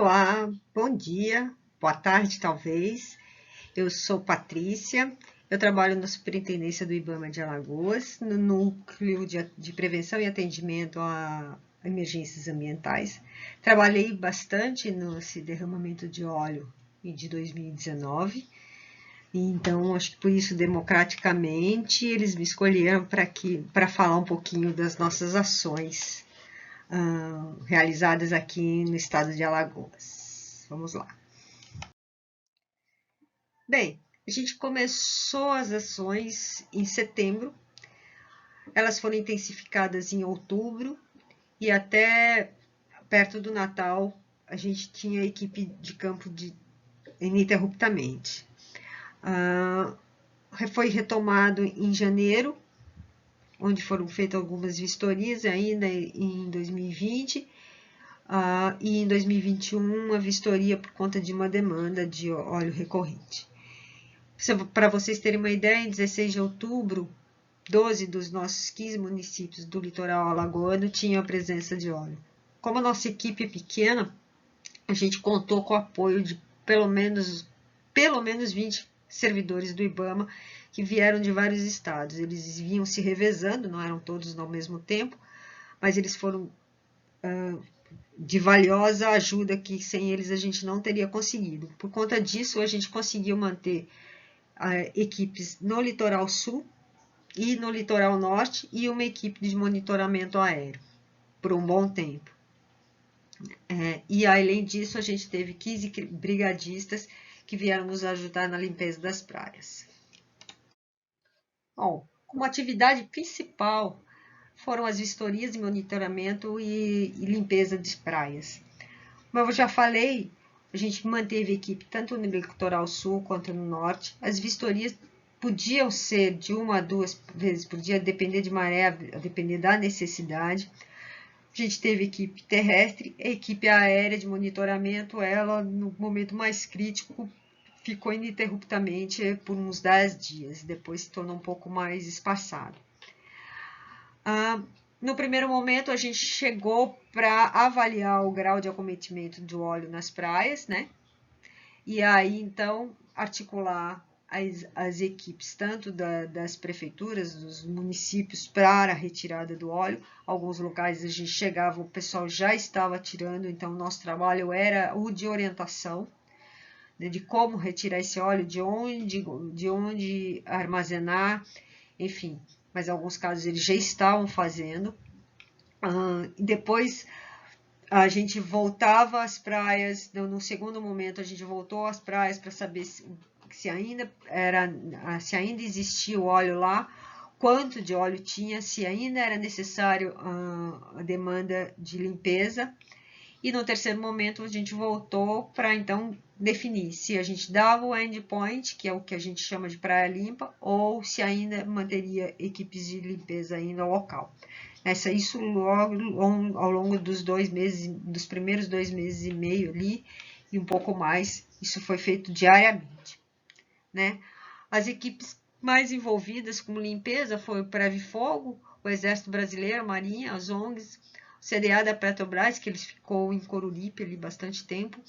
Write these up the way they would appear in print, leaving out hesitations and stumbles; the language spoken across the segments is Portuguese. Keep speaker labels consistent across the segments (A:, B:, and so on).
A: Olá, bom dia, boa tarde talvez. Eu sou Patrícia, eu trabalho na Superintendência do IBAMA de Alagoas, no Núcleo de Prevenção e Atendimento a Emergências Ambientais. Trabalhei bastante nesse derramamento de óleo de 2019, então acho que por isso, democraticamente, eles me escolheram para falar um pouquinho das nossas ações realizadas aqui no estado de Alagoas. Vamos lá. Bem, a gente começou as ações em setembro, elas foram intensificadas em outubro e até perto do Natal a gente tinha equipe de campo ininterruptamente. Foi retomado em janeiro, onde foram feitas algumas vistorias ainda em 2020, e em 2021 uma vistoria por conta de uma demanda de óleo recorrente. Para vocês terem uma ideia, em 16 de outubro, 12 dos nossos 15 municípios do litoral alagoano tinham a presença de óleo. Como a nossa equipe é pequena, a gente contou com o apoio de pelo menos 20 servidores do IBAMA que vieram de vários estados. Eles vinham se revezando, não eram todos ao mesmo tempo, mas eles foram de valiosa ajuda que sem eles a gente não teria conseguido. Por conta disso, a gente conseguiu manter equipes no litoral sul e no litoral norte e uma equipe de monitoramento aéreo por um bom tempo. E além disso, a gente teve 15 brigadistas que vieram nos ajudar na limpeza das praias. Bom, como atividade principal foram as vistorias de monitoramento e limpeza de praias. Como eu já falei, a gente manteve equipe tanto no litoral sul quanto no norte. As vistorias podiam ser de 1 a 2 vezes por dia, depender de maré, a depender da necessidade. A gente teve equipe terrestre, a equipe aérea de monitoramento, ela no momento mais crítico ficou ininterruptamente por uns 10 dias, depois se tornou um pouco mais espaçado. No primeiro momento, a gente chegou para avaliar o grau de acometimento do óleo nas praias, né? E aí, então, articular as equipes, tanto das prefeituras, dos municípios, para a retirada do óleo. Alguns locais a gente chegava, o pessoal já estava tirando, então o nosso trabalho era o de orientação, né, de como retirar esse óleo, de onde armazenar, enfim. Mas em alguns casos eles já estavam fazendo. Depois a gente voltava às praias, no segundo momento a gente voltou às praias para saber se ainda existia o óleo lá, quanto de óleo tinha, se ainda era necessário a demanda de limpeza. E no terceiro momento a gente voltou para então definir se a gente dava o endpoint, que é o que a gente chama de praia limpa, ou se ainda manteria equipes de limpeza ainda local. Isso logo ao longo dos primeiros 2 meses e meio ali, e um pouco mais, isso foi feito diariamente, né? As equipes mais envolvidas com limpeza foi o Preve Fogo, o Exército Brasileiro, a Marinha, as ONGs, o CDA da Petrobras, que eles ficou em Coruripe ali bastante tempo,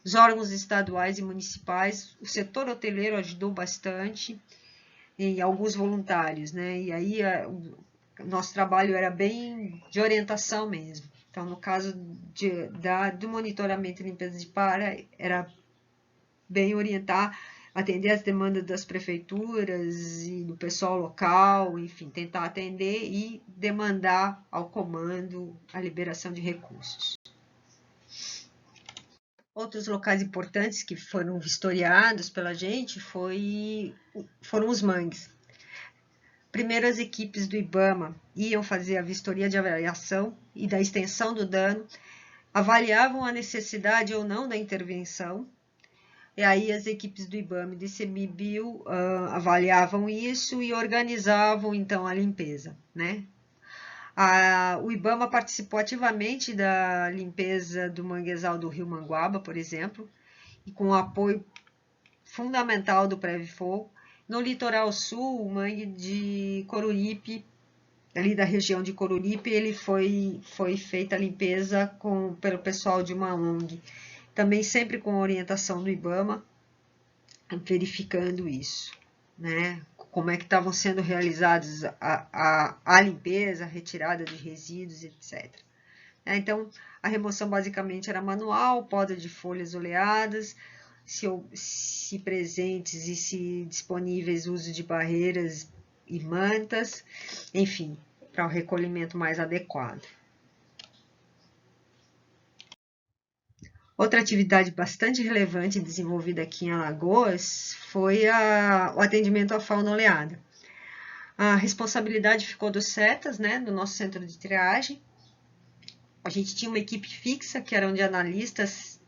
A: os órgãos estaduais e municipais, o setor hoteleiro ajudou bastante, e alguns voluntários, né? E aí nosso trabalho era bem de orientação mesmo. Então, no caso do monitoramento e limpeza de praia, era bem orientar, atender as demandas das prefeituras e do pessoal local, enfim, tentar atender e demandar ao comando a liberação de recursos. Outros locais importantes que foram vistoriados pela gente foram os mangues. Primeiro, as equipes do IBAMA iam fazer a vistoria de avaliação e da extensão do dano, avaliavam a necessidade ou não da intervenção, e aí as equipes do IBAMA e do ICMBio avaliavam isso e organizavam, então, a limpeza, né? O IBAMA participou ativamente da limpeza do manguezal do Rio Manguaba, por exemplo, e com o apoio fundamental do Preve Fogo. No litoral sul, o mangue de Coruripe, ali da região de Coruripe, ele foi feita a limpeza pelo pessoal de uma ONG. também sempre com orientação do IBAMA, verificando isso, né? Como é que estavam sendo realizados a limpeza, a retirada de resíduos, etc. Então, a remoção basicamente era manual, poda de folhas oleadas, se presentes e se disponíveis, uso de barreiras e mantas, enfim, para o recolhimento mais adequado. Outra atividade bastante relevante desenvolvida aqui em Alagoas foi o atendimento à fauna oleada. A responsabilidade ficou dos CETAs, né, do nosso centro de triagem. A gente tinha uma equipe fixa, que eram de analistas,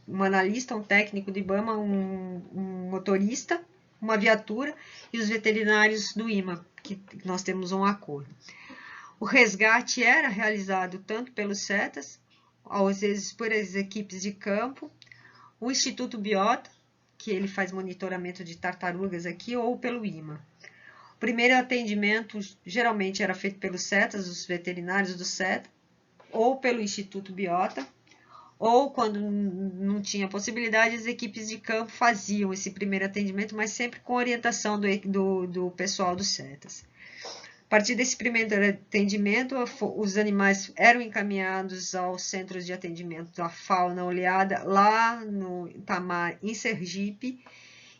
A: um analista, um técnico do IBAMA, um motorista, uma viatura e os veterinários do IMA, que nós temos um acordo. O resgate era realizado tanto pelos CETAs, às vezes por as equipes de campo, o Instituto Biota, que ele faz monitoramento de tartarugas aqui, ou pelo IMA. O primeiro atendimento geralmente era feito pelos CETAs, os veterinários do CETA, ou pelo Instituto Biota, ou quando não tinha possibilidade, as equipes de campo faziam esse primeiro atendimento, mas sempre com orientação do pessoal dos CETAs. A partir desse primeiro atendimento, os animais eram encaminhados aos centros de atendimento da fauna oleada, lá no Itamar, em Sergipe,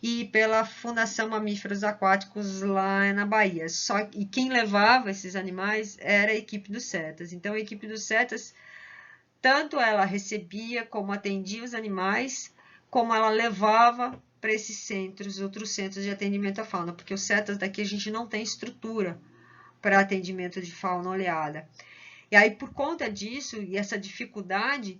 A: e pela Fundação Mamíferos Aquáticos, lá na Bahia. E quem levava esses animais era a equipe dos CETAs. Então, a equipe dos CETAs, tanto ela recebia como atendia os animais, como ela levava para esses centros, outros centros de atendimento à fauna, porque os CETAs daqui a gente não tem estrutura para atendimento de fauna oleada. E aí, por conta disso, e essa dificuldade,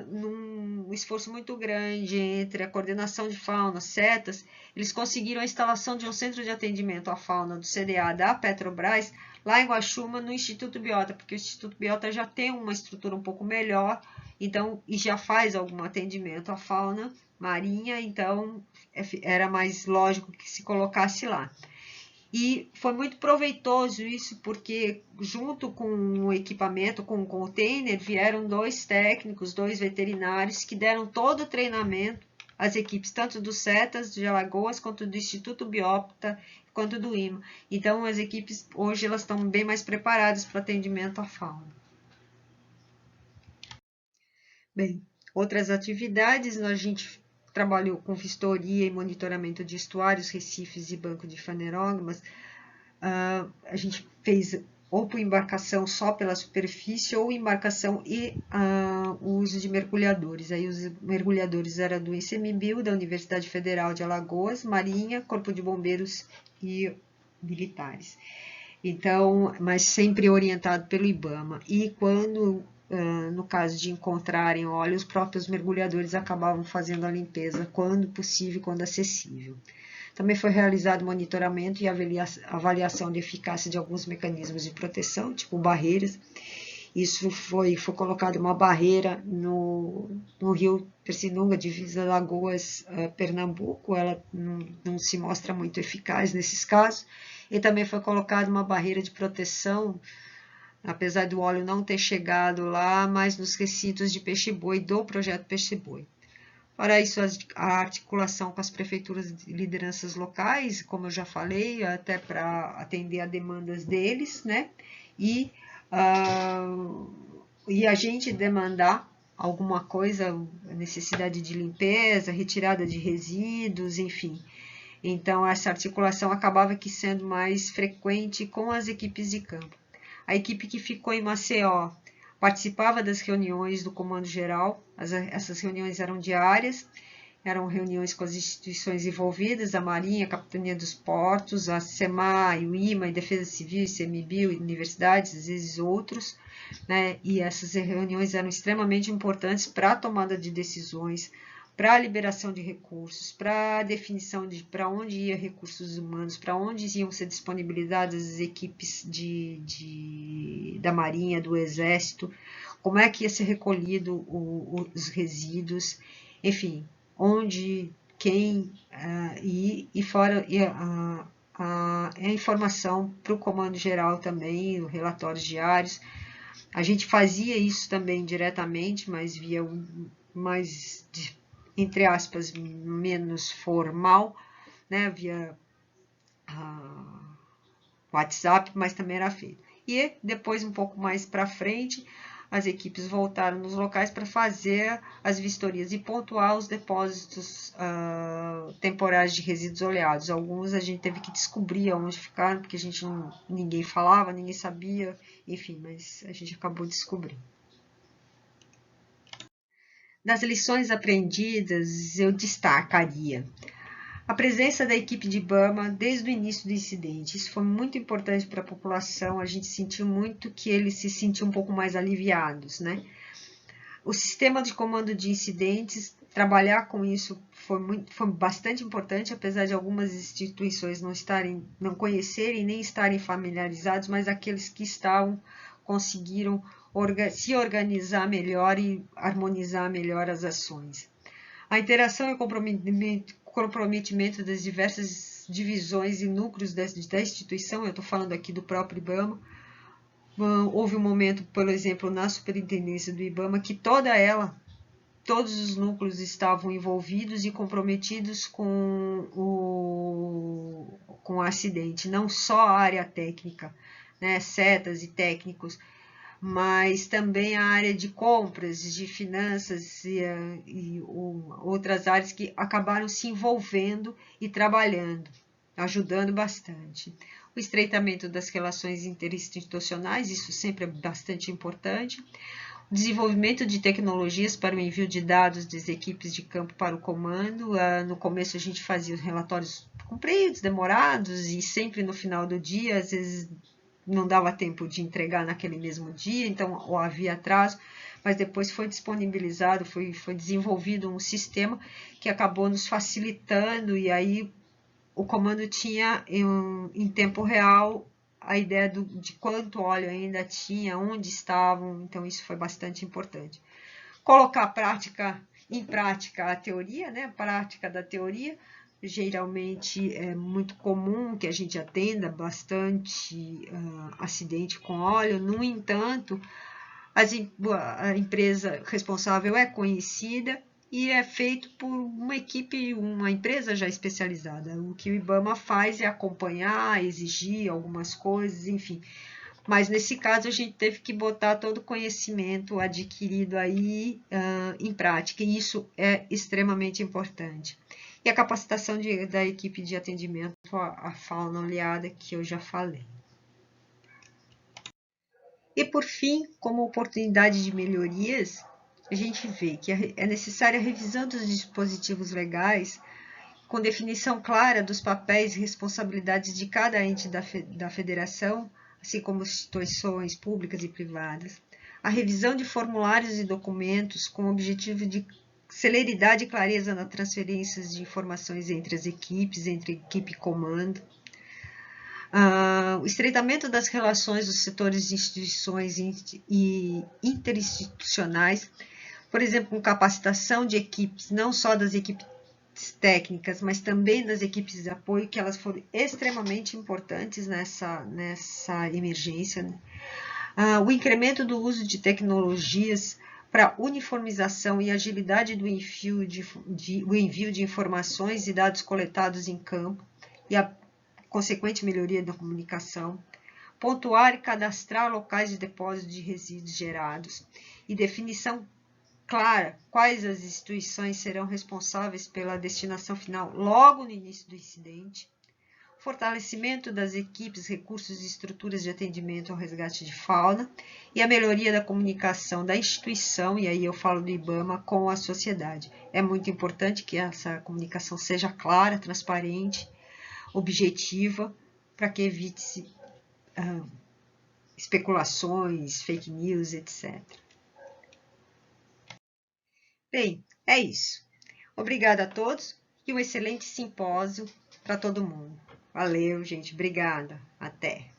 A: num esforço muito grande entre a coordenação de fauna, CETAs, eles conseguiram a instalação de um centro de atendimento à fauna do CDA da Petrobras, lá em Guaxuma, no Instituto Biota, porque o Instituto Biota já tem uma estrutura um pouco melhor, então, e já faz algum atendimento à fauna marinha, então era mais lógico que se colocasse lá. E foi muito proveitoso isso, porque junto com o equipamento, com o container, vieram 2 técnicos, 2 veterinários, que deram todo o treinamento às equipes, tanto do CETAs de Alagoas, quanto do Instituto Biota, quanto do IMA. Então, as equipes, hoje, elas estão bem mais preparadas para o atendimento à fauna. Bem, outras atividades, a gente trabalhou com vistoria e monitoramento de estuários, recifes e banco de fanerógamas. A gente fez ou por embarcação só pela superfície, ou embarcação e o uso de mergulhadores. Aí os mergulhadores eram do ICMBio, da Universidade Federal de Alagoas, Marinha, Corpo de Bombeiros e militares. Então, mas sempre orientado pelo IBAMA. E quando, no caso de encontrarem óleo, os próprios mergulhadores acabavam fazendo a limpeza quando possível, quando acessível. Também foi realizado monitoramento e avaliação de eficácia de alguns mecanismos de proteção, tipo barreiras. Isso foi colocada uma barreira no rio Pircinunga, divisa Alagoas, Pernambuco. Ela não se mostra muito eficaz nesses casos. E também foi colocada uma barreira de proteção, apesar do óleo não ter chegado lá, mas nos recintos de peixe-boi do projeto Peixe-Boi. Para isso, a articulação com as prefeituras e lideranças locais, como eu já falei, até para atender a demandas deles, né? E a gente demandar alguma coisa, necessidade de limpeza, retirada de resíduos, enfim. Então, essa articulação acabava aqui sendo mais frequente com as equipes de campo. A equipe que ficou em Maceió participava das reuniões do Comando Geral. Essas reuniões eram diárias, eram reuniões com as instituições envolvidas, a Marinha, a Capitania dos Portos, a SEMAI, o IMA, a Defesa Civil, ICMBio, universidades, às vezes outros, né? E essas reuniões eram extremamente importantes para a tomada de decisões, para a liberação de recursos, para a definição de para onde iam recursos humanos, para onde iam ser disponibilizadas as equipes da Marinha, do Exército, como é que ia ser recolhido os resíduos, enfim, onde, quem, e fora a informação para o Comando Geral também, os relatórios diários, A gente fazia isso também diretamente, mas via mais, entre aspas, menos formal, né? Via WhatsApp, mas também era feito. E depois, um pouco mais para frente, as equipes voltaram nos locais para fazer as vistorias e pontuar os depósitos temporários de resíduos oleados. Alguns a gente teve que descobrir onde ficaram, porque ninguém falava, ninguém sabia, enfim, mas a gente acabou descobrindo. Das lições aprendidas, eu destacaria a presença da equipe de IBAMA desde o início do incidente. Isso foi muito importante para a população, a gente sentiu muito que eles se sentiam um pouco mais aliviados, né? O sistema de comando de incidentes, trabalhar com isso foi bastante importante, apesar de algumas instituições não conhecerem nem estarem familiarizados, mas aqueles que estavam conseguiram se organizar melhor e harmonizar melhor as ações. A interação e o comprometimento das diversas divisões e núcleos da instituição, eu estou falando aqui do próprio IBAMA, houve um momento, por exemplo, na superintendência do IBAMA, que todos os núcleos estavam envolvidos e comprometidos com o acidente, não só a área técnica, né, setas e técnicos, mas também a área de compras, de finanças e outras áreas que acabaram se envolvendo e trabalhando, ajudando bastante. O estreitamento das relações interinstitucionais, isso sempre é bastante importante. O desenvolvimento de tecnologias para o envio de dados das equipes de campo para o comando. No começo a gente fazia os relatórios compridos, demorados, e sempre no final do dia, às vezes não dava tempo de entregar naquele mesmo dia, então ou havia atraso, mas depois foi disponibilizado, foi desenvolvido um sistema que acabou nos facilitando, e aí o comando tinha em tempo real a ideia de quanto óleo ainda tinha, onde estavam, então isso foi bastante importante. Colocar em prática a teoria, né, a prática da teoria. Geralmente é muito comum que a gente atenda bastante acidente com óleo, no entanto, a empresa responsável é conhecida e é feito por uma empresa já especializada. O que o IBAMA faz é acompanhar, exigir algumas coisas, enfim. Mas nesse caso a gente teve que botar todo o conhecimento adquirido aí em prática, e isso é extremamente importante. E a capacitação da equipe de atendimento à fauna oleada, que eu já falei. E por fim, como oportunidade de melhorias, a gente vê que é necessária a revisão dos dispositivos legais com definição clara dos papéis e responsabilidades de cada ente da federação, assim como instituições públicas e privadas. A revisão de formulários e documentos com o objetivo de celeridade e clareza nas transferências de informações entre as equipes, entre equipe e comando. O estreitamento das relações dos setores de instituições e interinstitucionais, por exemplo, com capacitação de equipes, não só das equipes técnicas, mas também das equipes de apoio, que elas foram extremamente importantes nessa emergência. Né? O incremento do uso de tecnologias para uniformização e agilidade do envio de informações e dados coletados em campo e a consequente melhoria da comunicação. Pontuar e cadastrar locais de depósito de resíduos gerados e definição clara quais as instituições serão responsáveis pela destinação final logo no início do incidente, fortalecimento das equipes, recursos e estruturas de atendimento ao resgate de fauna e a melhoria da comunicação da instituição, e aí eu falo do IBAMA, com a sociedade. É muito importante que essa comunicação seja clara, transparente, objetiva, para que evite especulações, fake news, etc. Bem, é isso. Obrigada a todos e um excelente simpósio para todo mundo. Valeu, gente. Obrigada. Até.